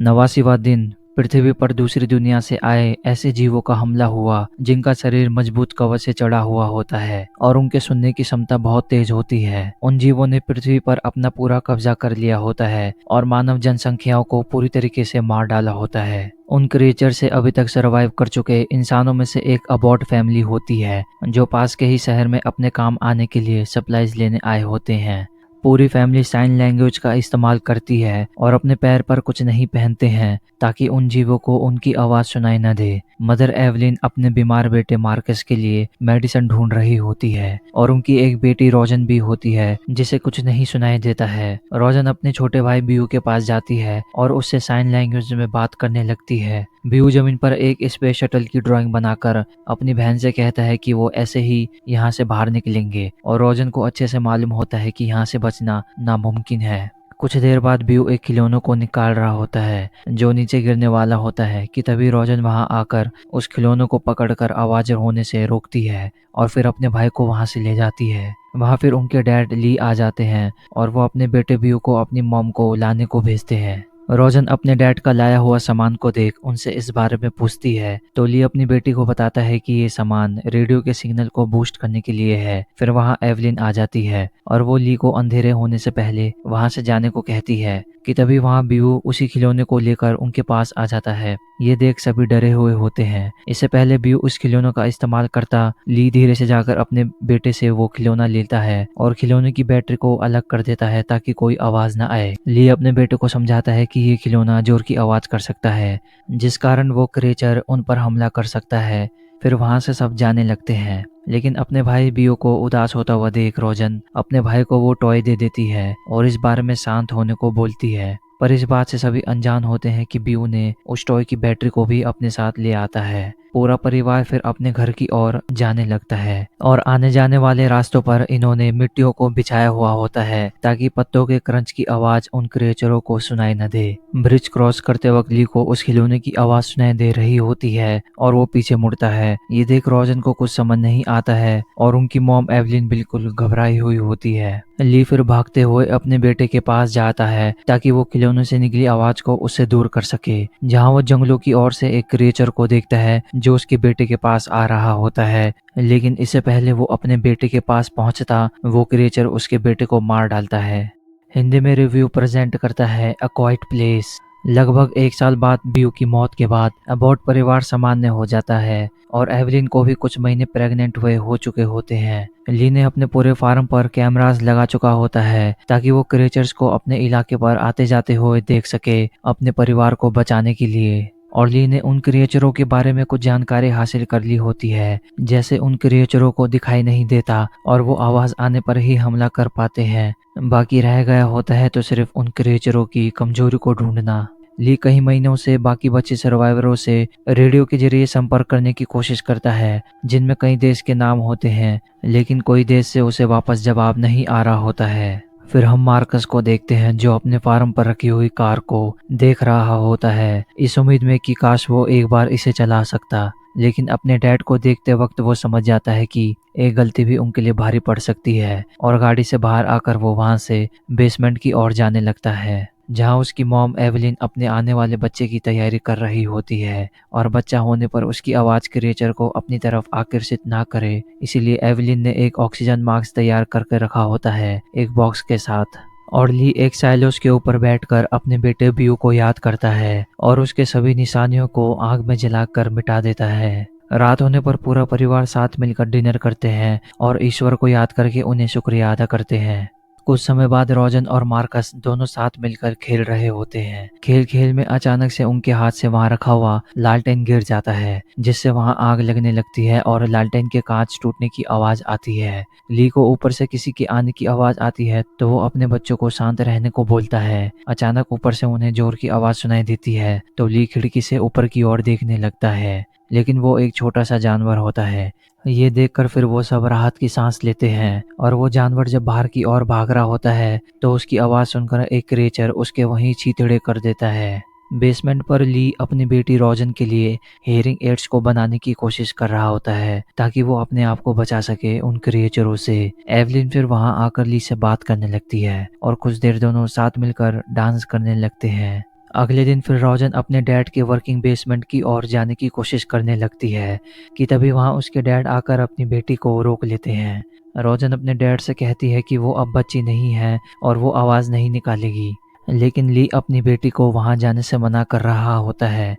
नवासीवां दिन पृथ्वी पर दूसरी दुनिया से आए ऐसे जीवों का हमला हुआ जिनका शरीर मजबूत कवच से चढ़ा हुआ होता है और उनके सुनने की क्षमता बहुत तेज होती है। उन जीवों ने पृथ्वी पर अपना पूरा कब्जा कर लिया होता है और मानव जनसंख्याओं को पूरी तरीके से मार डाला होता है। उन क्रिएचर से अभी तक सरवाइव कर चुके इंसानों में से एक अबॉर्ट फैमिली होती है जो पास के ही शहर में अपने काम आने के लिए सप्लाईज लेने आए होते हैं। पूरी फैमिली साइन लैंग्वेज का इस्तेमाल करती है और अपने पैर पर कुछ नहीं पहनते हैं ताकि उन जीवों को उनकी आवाज़ सुनाई न दे। मदर एवलिन अपने बीमार बेटे मार्कस के लिए मेडिसिन ढूंढ रही होती है और उनकी एक बेटी रोजन भी होती है जिसे कुछ नहीं सुनाई देता है। रोजन अपने छोटे भाई बियू के पास जाती है और उससे साइन लैंग्वेज में बात करने लगती है। बियू जमीन पर एक स्पेस शटल की ड्राइंग बनाकर अपनी बहन से कहता है कि वो ऐसे ही यहाँ से बाहर निकलेंगे और रोजन को अच्छे से मालूम होता है कि यहाँ से बचना नामुमकिन है। कुछ देर बाद बियू एक खिलौनों को निकाल रहा होता है जो नीचे गिरने वाला होता है कि तभी रोजन वहां आकर उस खिलौनों को पकड़कर आवाज होने से रोकती है और फिर अपने भाई को वहां से ले जाती है। वहां फिर उनके डैड ली आ जाते हैं और वो अपने बेटे बियू को अपनी मॉम को लाने को भेजते हैं। रोजन अपने डैड का लाया हुआ सामान को देख उनसे इस बारे में पूछती है तो ली अपनी बेटी को बताता है कि ये सामान रेडियो के सिग्नल को बूस्ट करने के लिए है। फिर वहां एवलिन आ जाती है और वो ली को अंधेरे होने से पहले वहां से जाने को कहती है कि तभी वहां बियू उसी खिलौने को लेकर उनके पास आ जाता है। ये देख सभी डरे हुए होते हैं। इससे पहले बियू उस खिलौनों का इस्तेमाल करता ली धीरे से जाकर अपने बेटे से वो खिलौना लेता है और खिलौने की बैटरी को अलग कर देता है ताकि कोई आवाज ना आए। ली अपने बेटे को समझाता है कि ये खिलौना जोर की आवाज कर सकता है जिस कारण वो क्रिएचर उन पर हमला कर सकता है। फिर वहां से सब जाने लगते हैं लेकिन अपने भाई बियो को उदास होता हुआ देख रोजन अपने भाई को वो टॉय दे देती है और इस बारे में शांत होने को बोलती है। पर इस बात से सभी अनजान होते हैं कि बियो ने उस टॉय की बैटरी को भी अपने साथ ले आता है। पूरा परिवार फिर अपने घर की ओर जाने लगता है और आने जाने वाले रास्तों पर इन्होंने मिट्टियों को बिछाया हुआ होता है ताकि पत्तों के क्रंच की आवाज उन क्रिएचरों को सुनाई न दे। ब्रिज क्रॉस करते वक्त ली को उस खिलौने की आवाज सुनाई दे रही होती है और वो पीछे मुड़ता है। ये देख रोजन को कुछ समझ नहीं आता है और उनकी मॉम एवलिन बिल्कुल घबराई हुई होती है। ली फिर भागते हुए अपने बेटे के पास जाता है ताकि वो खिलौने से निकली आवाज को उससे दूर कर सके। जहाँ वो जंगलों की ओर से एक क्रिएचर को देखता है जो उसके बेटे के पास आ रहा होता है, लेकिन इससे पहले वो अपने बेटे के पास पहुंचता वो क्रिएचर उसके बेटे को मार डालता है। हिंदी में रिव्यू प्रेजेंट करता है अ क्वाइट प्लेस। लगभग 1 साल बाद बियू की मौत के बाद अबॉट परिवार सामान्य हो जाता है और एवलिन को भी कुछ महीने प्रेग्नेंट हुए हो चुके होते हैं। ली ने अपने पूरे फार्म पर कैमरास लगा चुका होता है ताकि वो क्रिएचर्स को अपने इलाके पर आते जाते हुए देख सके अपने परिवार को बचाने के लिए। और ली ने उन क्रिएचरों के बारे में कुछ जानकारी हासिल कर ली होती है जैसे उन क्रिएचरों को दिखाई नहीं देता और वो आवाज आने पर ही हमला कर पाते हैं। बाकी रह गया होता है तो सिर्फ उन क्रिएचरों की कमजोरी को ढूंढना। ली कई महीनों से बाकी बचे सर्वाइवरों से रेडियो के जरिए संपर्क करने की कोशिश करता है जिनमें कई देश के नाम होते हैं लेकिन कोई देश से उसे वापस जवाब नहीं आ रहा होता है। फिर हम मार्कस को देखते हैं जो अपने फार्म पर रखी हुई कार को देख रहा होता है इस उम्मीद में कि काश वो एक बार इसे चला सकता, लेकिन अपने डैड को देखते वक्त वो समझ जाता है कि एक गलती भी उनके लिए भारी पड़ सकती है और गाड़ी से बाहर आकर वो वहां से बेसमेंट की ओर जाने लगता है जहां उसकी मॉम एवलिन अपने आने वाले बच्चे की तैयारी कर रही होती है और बच्चा होने पर उसकी आवाज क्रिएचर को अपनी तरफ आकर्षित ना करे, इसीलिए एवलिन ने एक ऑक्सीजन मास्क तैयार करके रखा होता है एक बॉक्स के साथ। और ली एक साइलोस के ऊपर बैठकर अपने बेटे बियू को याद करता है और उसके सभी निशानियों को आग में जलाकर मिटा देता है। रात होने पर पूरा परिवार साथ मिलकर डिनर करते हैं और ईश्वर को याद करके उन्हें शुक्रिया अदा करते हैं। कुछ समय बाद रोजन और मार्कस दोनों साथ मिलकर खेल रहे होते हैं। खेल खेल में अचानक से उनके हाथ से वहां रखा हुआ लालटेन गिर जाता है जिससे वहां आग लगने लगती है और लालटेन के कांच टूटने की आवाज आती है। ली को ऊपर से किसी के आने की आवाज आती है तो वो अपने बच्चों को शांत रहने को बोलता है। अचानक ऊपर से उन्हें जोर की आवाज सुनाई देती है तो ली खिड़की से ऊपर की ओर देखने लगता है, लेकिन वो एक छोटा सा जानवर होता है। ये देखकर फिर वो सब राहत की सांस लेते हैं और वो जानवर जब बाहर की ओर भाग रहा होता है तो उसकी आवाज सुनकर एक क्रिएचर उसके वहीं चीथड़े कर देता है। बेसमेंट पर ली अपनी बेटी रोजन के लिए हेयरिंग एड्स को बनाने की कोशिश कर रहा होता है ताकि वो अपने आप को बचा सके उन क्रिएचरों से। एवलिन फिर वहां आकर ली से बात करने लगती है और कुछ देर दोनों साथ मिलकर डांस करने लगते हैं। अगले दिन फिर रोजन अपने डैड के वर्किंग बेसमेंट की ओर जाने की कोशिश करने लगती है कि तभी वहाँ उसके डैड आकर अपनी बेटी को रोक लेते हैं। रोजन अपने डैड से कहती है कि वो अब बच्ची नहीं है और वो आवाज़ नहीं निकालेगी, लेकिन ली अपनी बेटी को वहाँ जाने से मना कर रहा होता है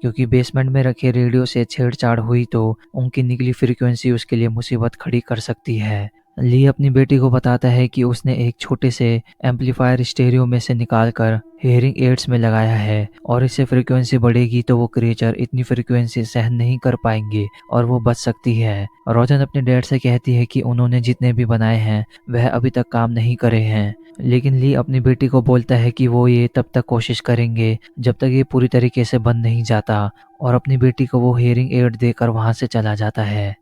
क्योंकि बेसमेंट में रखे रेडियो से छेड़छाड़ हुई तो उनकी निकली फ्रीक्वेंसी उसके लिए मुसीबत खड़ी कर सकती है। ली अपनी बेटी को बताता है कि उसने एक छोटे से एम्पलीफायर स्टेरियो में से निकालकर हियरिंग एड्स में लगाया है और इससे फ्रीक्वेंसी बढ़ेगी तो वो क्रिएचर इतनी फ्रीक्वेंसी सहन नहीं कर पाएंगे और वो बच सकती है। रोजन अपने डैड से कहती है कि उन्होंने जितने भी बनाए हैं वह अभी तक काम नहीं करे हैं, लेकिन ली अपनी बेटी को बोलता है कि वो ये तब तक कोशिश करेंगे जब तक ये पूरी तरीके से बन नहीं जाता, और अपनी बेटी को वो हियरिंग एड देकर वहाँ से चला जाता है।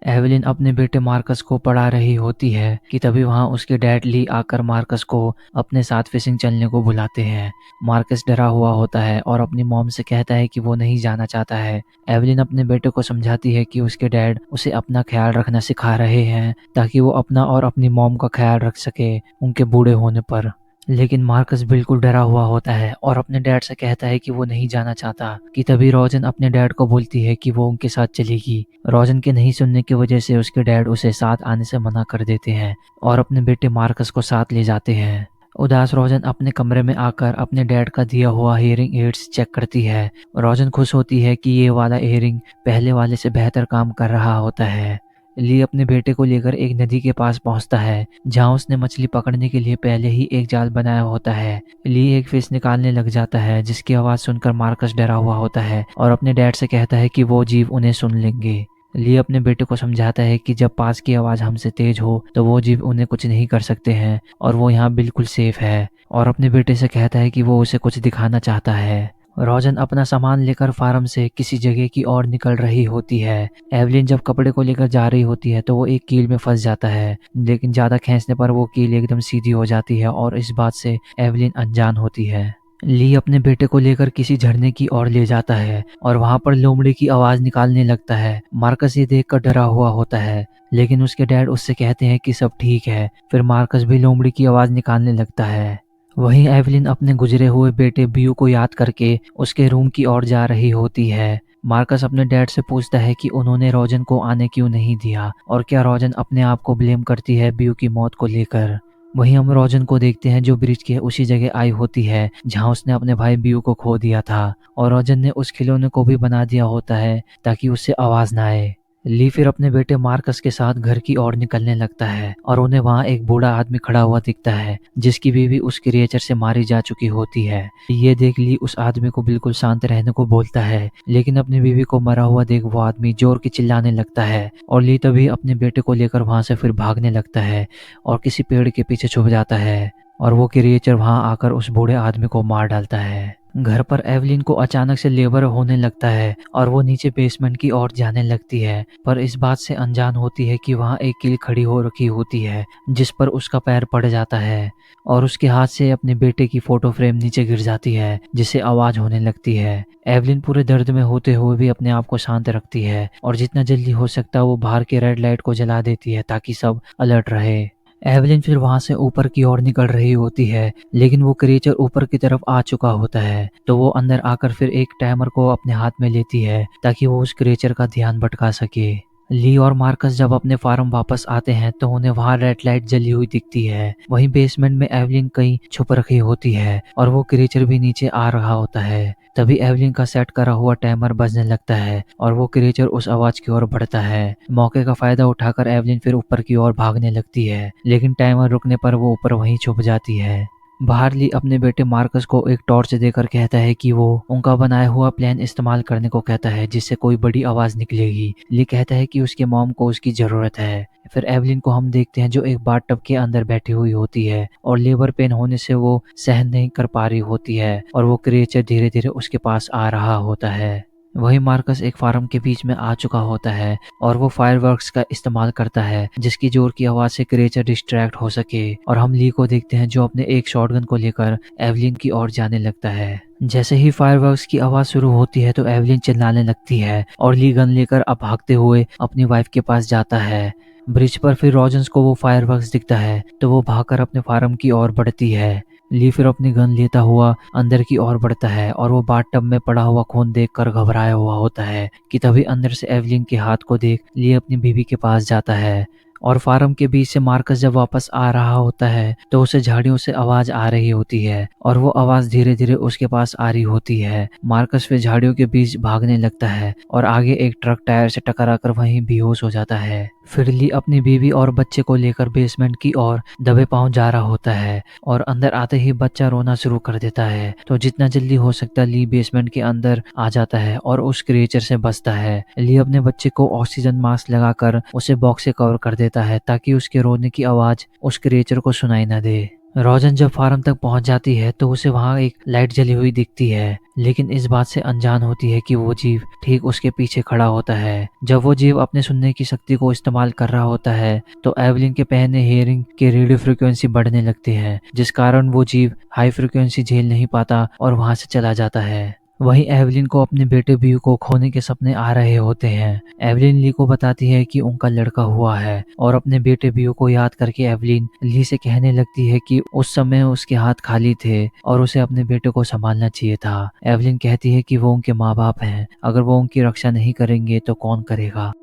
एवेलिन अपने बेटे मार्कस को पढ़ा रही होती है कि तभी वहाँ उसके डैड ली आकर मार्कस को अपने साथ फिशिंग चलने को बुलाते हैं। मार्कस डरा हुआ होता है और अपनी मॉम से कहता है कि वो नहीं जाना चाहता है। एवेलिन अपने बेटे को समझाती है कि उसके डैड उसे अपना ख्याल रखना सिखा रहे हैं ताकि वो अपना और अपनी मॉम का ख्याल रख सके उनके बूढ़े होने पर। लेकिन मार्कस बिल्कुल डरा हुआ होता है और अपने डैड से कहता है कि वो नहीं जाना चाहता कि तभी रोजन अपने डैड को बोलती है कि वो उनके साथ चलेगी। रोजन के नहीं सुनने की वजह से उसके डैड उसे साथ आने से मना कर देते हैं और अपने बेटे मार्कस को साथ ले जाते हैं। उदास रोजन अपने कमरे में आकर अपने डैड का दिया हुआ हियरिंग एड्स चेक करती है। रोजन खुश होती है कि ये वाला हियरिंग पहले वाले से बेहतर काम कर रहा होता है। ली अपने बेटे को लेकर एक नदी के पास पहुंचता है जहां उसने मछली पकड़ने के लिए पहले ही एक जाल बनाया होता है। ली एक फिश निकालने लग जाता है जिसकी आवाज सुनकर मार्कस डरा हुआ होता है और अपने डैड से कहता है कि वो जीव उन्हें सुन लेंगे। ली अपने बेटे को समझाता है कि जब पास की आवाज हमसे तेज हो तो वो जीव उन्हें कुछ नहीं कर सकते हैं और वो यहाँ बिल्कुल सेफ है, और अपने बेटे से कहता है कि वो उसे कुछ दिखाना चाहता है। रोजन अपना सामान लेकर फार्म से किसी जगह की ओर निकल रही होती है। एवलिन जब कपड़े को लेकर जा रही होती है तो वो एक कील में फंस जाता है, लेकिन ज्यादा खींचने पर वो कील एकदम सीधी हो जाती है और इस बात से एवलिन अनजान होती है। ली अपने बेटे को लेकर किसी झरने की ओर ले जाता है और वहां पर लोमड़ी की आवाज निकालने लगता है। मार्कस ये देखकर डरा हुआ होता है, लेकिन उसके डैड उससे कहते हैं कि सब ठीक है। फिर मार्कस भी लोमड़ी की आवाज निकालने लगता है। वहीं एवलिन अपने गुजरे हुए बेटे बियू को याद करके उसके रूम की ओर जा रही होती है। मार्कस अपने डैड से पूछता है कि उन्होंने रोजन को आने क्यों नहीं दिया और क्या रोजन अपने आप को ब्लेम करती है बियू की मौत को लेकर। वहीं हम रोजन को देखते हैं जो ब्रिज के उसी जगह आई होती है जहां उसने अपने भाई बियू को खो दिया था, और रोजन ने उस खिलौने को भी बना दिया होता है ताकि उससे आवाज ना आए। ली फिर अपने बेटे मार्कस के साथ घर की ओर निकलने लगता है और उन्हें वहां एक बूढ़ा आदमी खड़ा हुआ दिखता है जिसकी बीवी उस क्रिएचर से मारी जा चुकी होती है। ये देख ली उस आदमी को बिल्कुल शांत रहने को बोलता है, लेकिन अपनी बीवी को मरा हुआ देख वो आदमी जोर की चिल्लाने लगता है और ली तभी अपने बेटे को लेकर वहां से फिर भागने लगता है और किसी पेड़ के पीछे छुप जाता है, और वो क्रिएचर वहां आकर उस बूढ़े आदमी को मार डालता है। घर पर एवलिन को अचानक से लेबर होने लगता है और वो नीचे बेसमेंट की ओर जाने लगती है, पर इस बात से अनजान होती है कि वहाँ एक कील खड़ी हो रखी होती है जिस पर उसका पैर पड़ जाता है और उसके हाथ से अपने बेटे की फोटो फ्रेम नीचे गिर जाती है जिससे आवाज होने लगती है। एवलिन पूरे दर्द में होते हुए भी अपने आप को शांत रखती है और जितना जल्दी हो सकता है वो बाहर के रेड लाइट को जला देती है ताकि सब अलर्ट रहे। एवलिन फिर वहां से ऊपर की ओर निकल रही होती है, लेकिन वो क्रिएचर ऊपर की तरफ आ चुका होता है तो वो अंदर आकर फिर एक टाइमर को अपने हाथ में लेती है ताकि वो उस क्रिएचर का ध्यान भटका सके। ली और मार्कस जब अपने फार्म वापस आते हैं तो उन्हें वहां रेड लाइट जली हुई दिखती है। वहीं बेसमेंट में एवलिन कहीं छुप रखी होती है और वो क्रिएचर भी नीचे आ रहा होता है। तभी एवलिन का सेट करा हुआ टाइमर बजने लगता है और वो क्रिएचर उस आवाज की ओर बढ़ता है। मौके का फायदा उठाकर एवलिन फिर ऊपर की ओर भागने लगती है, लेकिन टाइमर रुकने पर वो ऊपर वहीं छुप जाती है। बाहर ली अपने बेटे मार्कस को एक टॉर्च देकर कहता है कि वो उनका बनाया हुआ प्लान इस्तेमाल करने को कहता है जिससे कोई बड़ी आवाज निकलेगी। ली कहता है कि उसके मॉम को उसकी जरूरत है। फिर एवलिन को हम देखते हैं जो एक बाथटब के अंदर बैठी हुई होती है और लेबर पेन होने से वो सहन नहीं कर पा रही होती है और वो क्रिएचर धीरे धीरे उसके पास आ रहा होता है। वही मार्कस एक फार्म के बीच में आ चुका होता है और वो फायरवर्क्स का इस्तेमाल करता है जिसकी जोर की आवाज से क्रिएचर डिस्ट्रैक्ट हो सके, और हम ली को देखते हैं जो अपने एक शॉटगन को लेकर एवलिन की ओर जाने लगता है। जैसे ही फायरवर्क्स की आवाज शुरू होती है तो एवलिन चिल्लाने लगती है और ली गन लेकर अब भागते हुए अपनी वाइफ के पास जाता है। ब्रिज पर फिर रॉजन्स को वो फायरवर्क्स दिखता है तो वो भागकर अपने फार्म की ओर बढ़ती है। ली फिर अपनी गन लेता हुआ अंदर की ओर बढ़ता है और वो बाथटब में पड़ा हुआ खून देखकर घबराया हुआ होता है कि तभी अंदर से एवलिन के हाथ को देख ली अपनी बीवी के पास जाता है। और फार्म के बीच से मार्कस जब वापस आ रहा होता है तो उसे झाड़ियों से आवाज आ रही होती है और वो आवाज धीरे धीरे उसके पास आ रही होती है। मार्कस फिर झाड़ियों के बीच भागने लगता है और आगे एक ट्रक टायर से टकराकर वहीं बेहोश हो जाता है। फिर ली अपनी बीवी और बच्चे को लेकर बेसमेंट की ओर दबे पांव जा रहा होता है और अंदर आते ही बच्चा रोना शुरू कर देता है। तो जितना जल्दी हो सकता ली बेसमेंट के अंदर आ जाता है और उस क्रिएचर से बचता है। ली अपने बच्चे को ऑक्सीजन मास्क लगाकर उसे बॉक्स से कवर कर देता है ताकि उसके रोने की आवाज उस क्रिएचर को सुनाई न दे। रोजन जब फार्म तक पहुंच जाती है तो उसे वहां एक लाइट जली हुई दिखती है, लेकिन इस बात से अनजान होती है कि वो जीव ठीक उसके पीछे खड़ा होता है। जब वो जीव अपने सुनने की शक्ति को इस्तेमाल कर रहा होता है तो एवलिन के पहने हेयरिंग के रेडियो फ्रिक्वेंसी बढ़ने लगती है, जिस कारण वो जीव हाई फ्रिक्वेंसी झेल नहीं पाता और वहां से चला जाता है। वहीं एवलिन को अपने बेटे बीयू को खोने के सपने आ रहे होते हैं। एवलिन ली को बताती है कि उनका लड़का हुआ है और अपने बेटे बीयू को याद करके एवलिन ली से कहने लगती है कि उस समय उसके हाथ खाली थे और उसे अपने बेटे को संभालना चाहिए था। एवलिन कहती है कि वो उनके माँ बाप हैं, अगर वो उनकी रक्षा नहीं करेंगे तो कौन करेगा।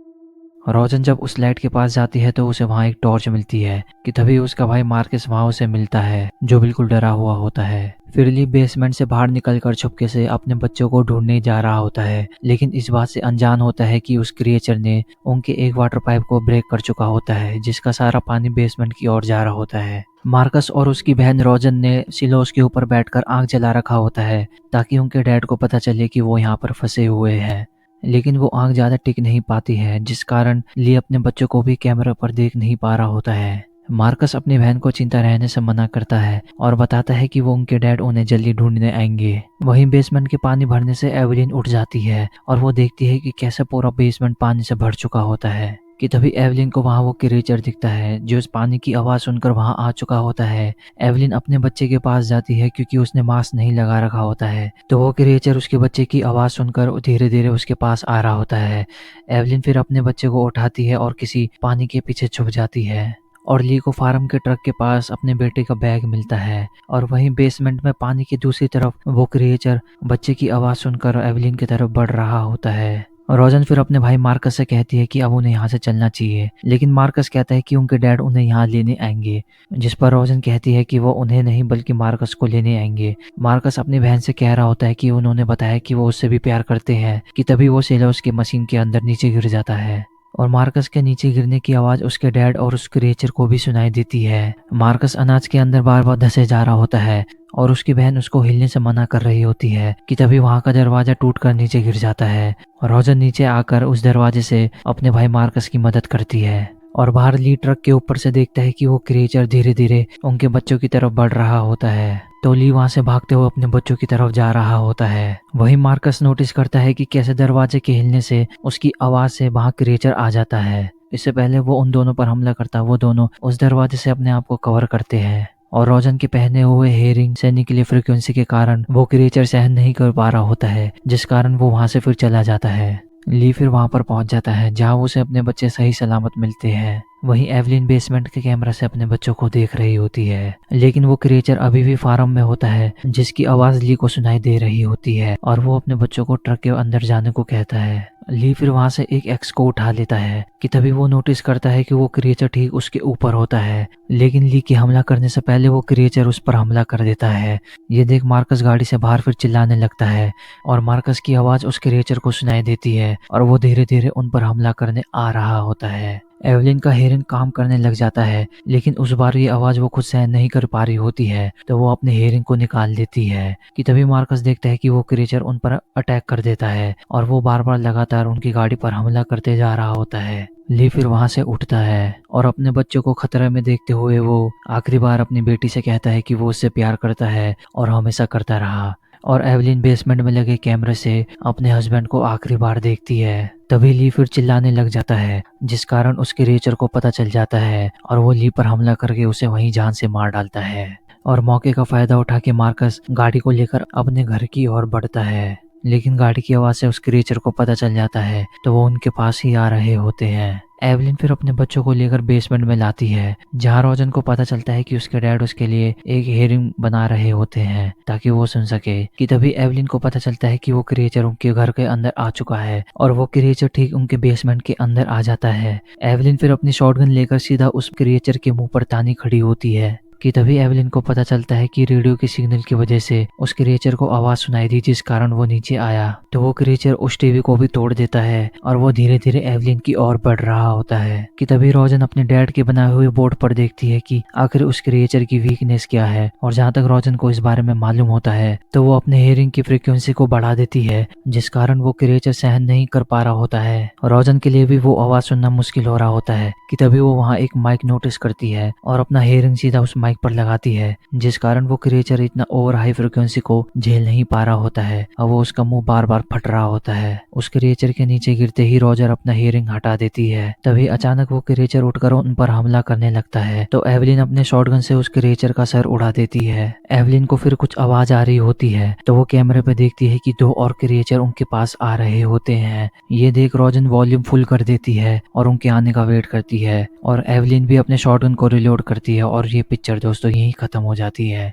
रोजन जब उस लाइट के पास जाती है तो उसे वहां एक टॉर्च मिलती है कि तभी उसका भाई मार्कस वहां उसे मिलता है जो बिल्कुल डरा हुआ होता है। फिर ली बेसमेंट से बाहर निकलकर चुपके से अपने बच्चों को ढूंढने जा रहा होता है, लेकिन इस बात से अनजान होता है कि उस क्रिएचर ने उनके एक वाटर पाइप को ब्रेक कर चुका होता है, जिसका सारा पानी बेसमेंट की ओर जा रहा होता है। मार्कस और उसकी बहन रोजन ने सिलोस के ऊपर बैठकर आग जला रखा होता है ताकि उनके डैड को पता चले कि वो यहाँ पर फंसे हुए हैं, लेकिन वो आग ज्यादा टिक नहीं पाती है, जिस कारण ली अपने बच्चों को भी कैमरे पर देख नहीं पा रहा होता है। मार्कस अपनी बहन को चिंता रहने से मना करता है और बताता है कि वो उनके डैड उन्हें जल्दी ढूंढने आएंगे। वहीं बेसमेंट के पानी भरने से एवलिन उठ जाती है और वो देखती है कि कैसे पूरा बेसमेंट पानी से भर चुका होता है कि तभी एवलिन को वहां वो क्रिएचर दिखता है जो इस पानी की आवाज सुनकर वहां आ चुका होता है। एवलिन अपने बच्चे के पास जाती है क्योंकि उसने मास्क नहीं लगा रखा होता है, तो वो क्रिएचर उसके बच्चे की आवाज सुनकर धीरे धीरे उसके पास आ रहा होता है। एवलिन फिर अपने बच्चे को उठाती है और किसी पानी के पीछे छुप जाती है और ली को फार्म के ट्रक के पास अपने बेटे का बैग मिलता है और वहीं बेसमेंट में पानी की दूसरी तरफ वो क्रिएचर बच्चे की आवाज सुनकर एवलिन की तरफ बढ़ रहा होता है। रोजन फिर अपने भाई मार्कस से कहती है कि अब उन्हें यहाँ से चलना चाहिए, लेकिन मार्कस कहता है कि उनके डैड उन्हें यहाँ लेने आएंगे, जिस पर रोजन कहती है कि वो उन्हें नहीं बल्कि मार्कस को लेने आएंगे। मार्कस अपनी बहन से कह रहा होता है कि उन्होंने बताया कि वो उससे भी प्यार करते हैं कि तभी वो सेलोस के मशीन के अंदर नीचे गिर जाता है और मार्कस के नीचे गिरने की आवाज उसके डैड और उस क्रिएचर को भी सुनाई देती है। मार्कस अनाज के अंदर बार बार धंसे जा रहा होता है और उसकी बहन उसको हिलने से मना कर रही होती है कि तभी वहां का दरवाजा टूटकर नीचे गिर जाता है। रोजन नीचे आकर उस दरवाजे से अपने भाई मार्कस की मदद करती है और बाहर ली ट्रक के ऊपर से देखता है कि वो क्रिएचर धीरे धीरे उनके बच्चों की तरफ बढ़ रहा होता है, तो ली वहां से भागते हुए अपने बच्चों की तरफ जा रहा होता है। वहीं मार्कस नोटिस करता है कि कैसे दरवाजे के हिलने से उसकी आवाज से वहां क्रिएचर आ जाता है। इससे पहले वो उन दोनों पर हमला करता, वो दोनों उस दरवाजे से अपने आप को कवर करते हैं और रोजन के पहने हुए हेयरिंग से निकली फ्रिक्वेंसी के कारण वो क्रिएचर सहन नहीं कर पा रहा होता है, जिस कारण वो वहां से फिर चला जाता है। ली फिर वहां पर पहुंच जाता है जहां उसे अपने बच्चे सही सलामत मिलते हैं। वहीं एवलिन बेसमेंट के कैमरा से अपने बच्चों को देख रही होती है, लेकिन वो क्रिएचर अभी भी फार्म में होता है जिसकी आवाज ली को सुनाई दे रही होती है और वो अपने बच्चों को ट्रक के अंदर जाने को कहता है। ली फिर वहां से एक एक्स को उठा लेता है कि तभी वो नोटिस करता है कि वो क्रिएचर ठीक उसके ऊपर होता है, लेकिन ली के हमला करने से पहले वो क्रिएचर उस पर हमला कर देता है। ये देख मार्कस गाड़ी से बाहर फिर चिल्लाने लगता है और मार्कस की आवाज उस क्रिएचर को सुनाई देती है और वो धीरे धीरे उन पर हमला करने आ रहा होता है। एवलिन का हेयरिंग काम करने लग जाता है, लेकिन उस बार ये आवाज वो खुद सहन नहीं कर पा रही होती है, तो वो अपने हेयरिंग को निकाल देती है कि तभी मार्कस देखता है कि वो क्रिएचर उन पर अटैक कर देता है और वो बार बार लगातार उनकी गाड़ी पर हमला करते जा रहा होता है। ली फिर वहां से उठता है और अपने बच्चों को खतरे में देखते हुए वो आखिरी बार अपनी बेटी से कहता है कि वो उससे प्यार करता है और हमेशा करता रहा। और एवलिन बेसमेंट में लगे कैमरे से अपने हस्बैंड को आखिरी बार देखती है। तभी ली फिर चिल्लाने लग जाता है, जिस कारण उसके क्रिएचर को पता चल जाता है और वो ली पर हमला करके उसे वहीं जान से मार डालता है। और मौके का फायदा उठा के मार्कस गाड़ी को लेकर अपने घर की ओर बढ़ता है, लेकिन गाड़ी की आवाज से उस क्रिएचर को पता चल जाता है तो वो उनके पास ही आ रहे होते हैं। एवलिन फिर अपने बच्चों को लेकर बेसमेंट में लाती है, जहाँ रोजन को पता चलता है कि उसके डैड उसके लिए एक हेयरिंग बना रहे होते हैं ताकि वो सुन सके। कि तभी एवलिन को पता चलता है कि वो क्रिएचर उनके घर के अंदर आ चुका है और वो क्रिएचर ठीक उनके बेसमेंट के अंदर आ जाता है। एवलिन फिर अपनी शॉटगन लेकर सीधा उस क्रिएचर के मुंह पर तानी खड़ी होती है। कि तभी एवलिन को पता चलता है कि रेडियो के सिग्नल की वजह से उस क्रिएचर को आवाज सुनाई दी, जिस कारण वो नीचे आया। तो वो क्रिएचर उस टीवी को भी तोड़ देता है और वो धीरे धीरे एवलिन की ओर बढ़ रहा होता है। कि तभी रोजन अपने डैड के बनाए हुए बोर्ड पर देखती है कि आखिर उस क्रिएचर की वीकनेस क्या है, और जहाँ तक रोजन को इस बारे में मालूम होता है तो वो अपने हेयरिंग की फ्रीक्वेंसी को बढ़ा देती है, जिस कारण वो क्रिएचर सहन नहीं कर पा रहा होता है। रोजन के लिए भी वो आवाज सुनना मुश्किल हो रहा होता है। कि तभी वो वहाँ एक माइक नोटिस करती है और अपना हेयरिंग सीधा उस माइक पर लगाती है, जिस कारण वो क्रिएचर इतना ओवर हाई फ्रिक्वेंसी को झेल नहीं पा रहा होता है और वो उसका मुंह बार बार फट रहा होता है। उस क्रिएचर के नीचे गिरते ही रोजर अपना हेयरिंग हटा देती है। तभी अचानक वो क्रिएचर उठकर उन पर हमला करने लगता है, तो एवलिन अपने शॉटगन से उस क्रिएचर का सर उड़ा देती है। एवलिन को फिर कुछ आवाज आ रही होती है, तो वो कैमरे पे देखती है कि 2 और क्रिएचर उनके पास आ रहे होते हैं। ये देख रोजन वॉल्यूम फुल कर देती है और उनके आने का वेट करती है, और एवलिन भी अपने शॉटगन को रिलोड करती है। और ये पिक्चर दोस्तों यहीं खत्म हो जाती है।